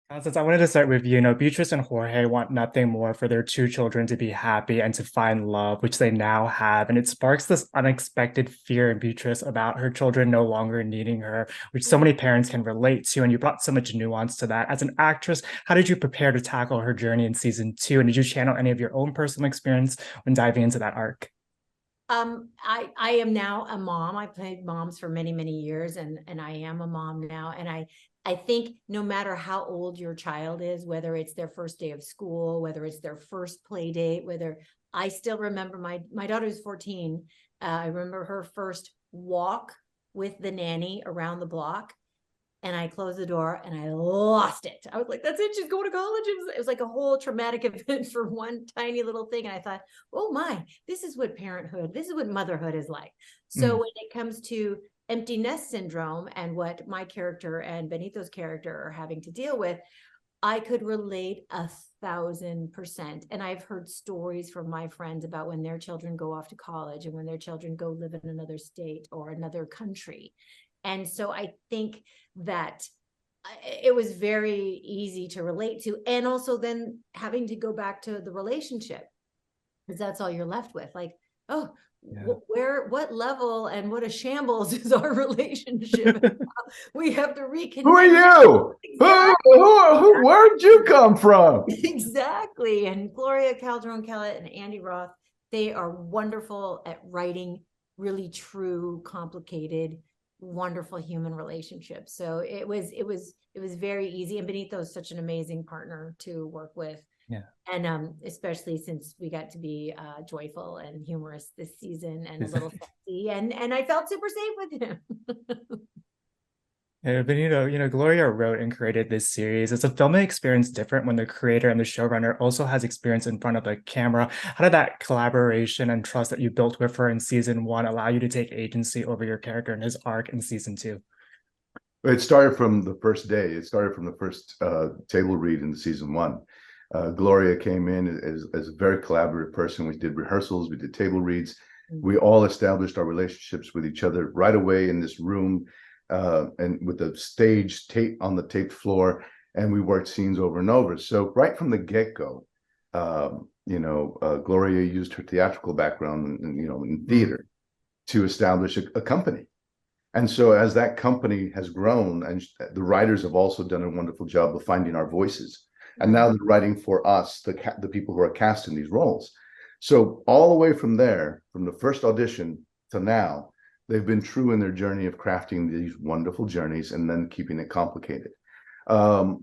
Constance, I wanted to start with you. You know, Beatrice and Jorge want nothing more for their two children to be happy and to find love, which they now have. And it sparks this unexpected fear in Beatrice about her children no longer needing her, which so many parents can relate to. And you brought so much nuance to that. As an actress, how did you prepare to tackle her journey in season two? And did you channel any of your own personal experience when diving into that arc? I am now a mom. I played moms for many, many years, and I am a mom now. And I think no matter how old your child is, whether it's their first day of school, whether it's their first play date, whether I still remember my daughter was 14. I remember her first walk with the nanny around the block, and I closed the door and I lost it. I was like, that's it. She's going to college. It was like a whole traumatic event for one tiny little thing. And I thought, oh my, this is what parenthood, this is what motherhood is like. So Mm. when it comes to empty nest syndrome and what my character and Benito's character are having to deal with, I could relate 1,000%. And I've heard stories from my friends about when their children go off to college and when their children go live in another state or another country. And so I think that it was very easy to relate to. And also then having to go back to the relationship, because that's all you're left with. Like, oh, Yeah. what level and what a shambles is our relationship? We have to Who are reconnect. you? Exactly. Where'd you come from? Exactly. And Gloria Calderon Kellett and Andy Roth, they are wonderful at writing really true, complicated, wonderful human relationships. So it was very easy. And Benito is such an amazing partner to work with. Yeah. And especially since we got to be joyful and humorous this season and a little sexy. And I felt super safe with him. Yeah, Benito, you know, Gloria wrote and created this series. Is a filming experience different when the creator and the showrunner also has experience in front of a camera? How did that collaboration and trust that you built with her in season one allow you to take agency over your character and his arc in season two? It started from the first day. It started from the first table read in season one. Gloria came in as a very collaborative person. We did rehearsals, we did table reads. We all established our relationships with each other right away in this room, and with the stage tape on the taped floor, and we worked scenes over and over. So right from the get-go, Gloria used her theatrical background in theater to establish a company. And so as that company has grown, and the writers have also done a wonderful job of finding our voices. And now they're writing for us, the people who are cast in these roles. So all the way from there, from the first audition to now, they've been true in their journey of crafting these wonderful journeys and then keeping it complicated. The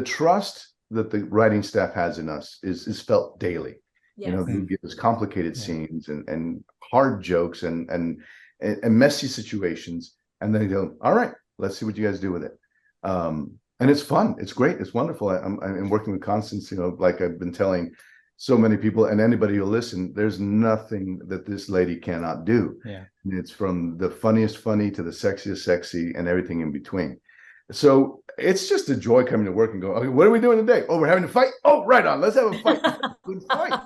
trust that the writing staff has in us is felt daily. Yes. They give us complicated scenes and hard jokes and messy situations, and then they go, all right, let's see what you guys do with it. And it's fun. It's great. It's wonderful. I'm working with Constance, like I've been telling so many people and anybody who listen, there's nothing that this lady cannot do. Yeah. And it's from the funniest funny to the sexiest sexy and everything in between. So it's just a joy coming to work and go, okay, what are we doing today? Oh, we're having a fight. Oh, right on. Let's have a fight. Good fight.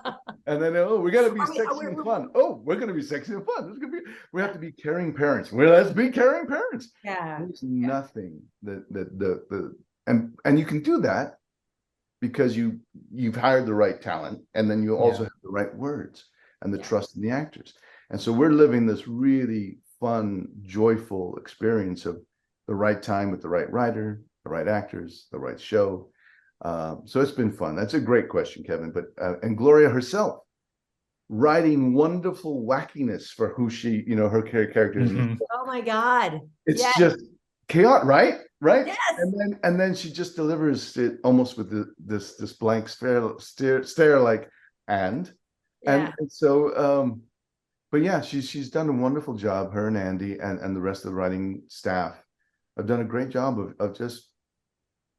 And then, oh, we got to be sexy and fun. Oh, we're going to be sexy and fun. We have to be caring parents. Let's be caring parents. Yeah. There's nothing and you can do that because you've hired the right talent, and then you also have the right words and the trust in the actors. And so we're living this really fun, joyful experience of the right time with the right writer, the right actors, the right show. So it's been fun. That's a great question, Kevin. But and Gloria herself writing wonderful wackiness for who she, her character is. Oh my God. It's just chaotic, right? Right. Yes. And then she just delivers it almost with this blank stare like, and so but yeah, she's done a wonderful job. Her and Andy and the rest of the writing staff have done a great job of just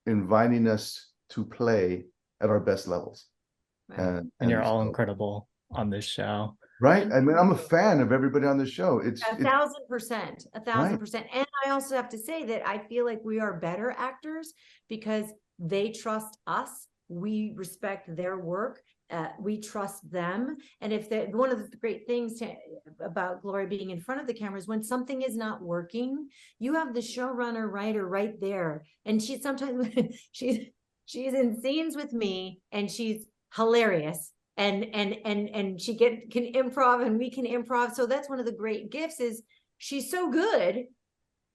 inviting us to play at our best levels. Right. And you're all incredible on this show. Right. I mean, I'm a fan of everybody on the show. It's 1,000%, 1,000%. And I also have to say that I feel like we are better actors because they trust us. We respect their work. we trust them. And if one of the great things about Gloria being in front of the camera is when something is not working, you have the showrunner writer right there. And she sometimes she's in scenes with me and she's hilarious. And she can improv and we can improv. So that's one of the great gifts is she's so good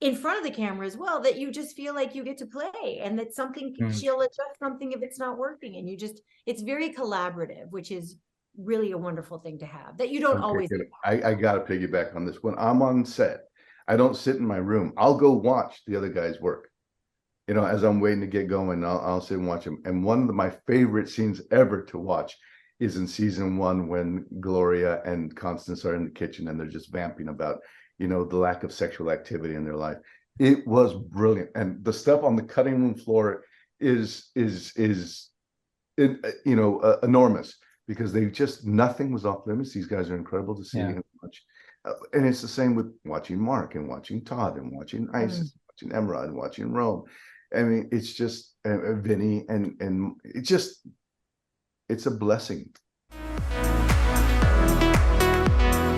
in front of the camera as well that you just feel like you get to play, and that something she'll adjust something if it's not working, and it's very collaborative, which is really a wonderful thing to have that you don't always have. I gotta piggyback on this. When I'm on set, I don't sit in my room. I'll go watch the other guys work. You know, as I'm waiting to get going, I'll sit and watch them. And one of my favorite scenes ever to watch is in season 1 when Gloria and Constance are in the kitchen and they're just vamping about, you know, the lack of sexual activity in their life. It was brilliant. And the stuff on the cutting room floor is enormous, because they just, nothing was off limits. These guys are incredible to see and watch. And it's the same with watching Mark and watching Todd and watching Isis, watching Emerald and watching Rome. I mean, it's just Vinny and it's a blessing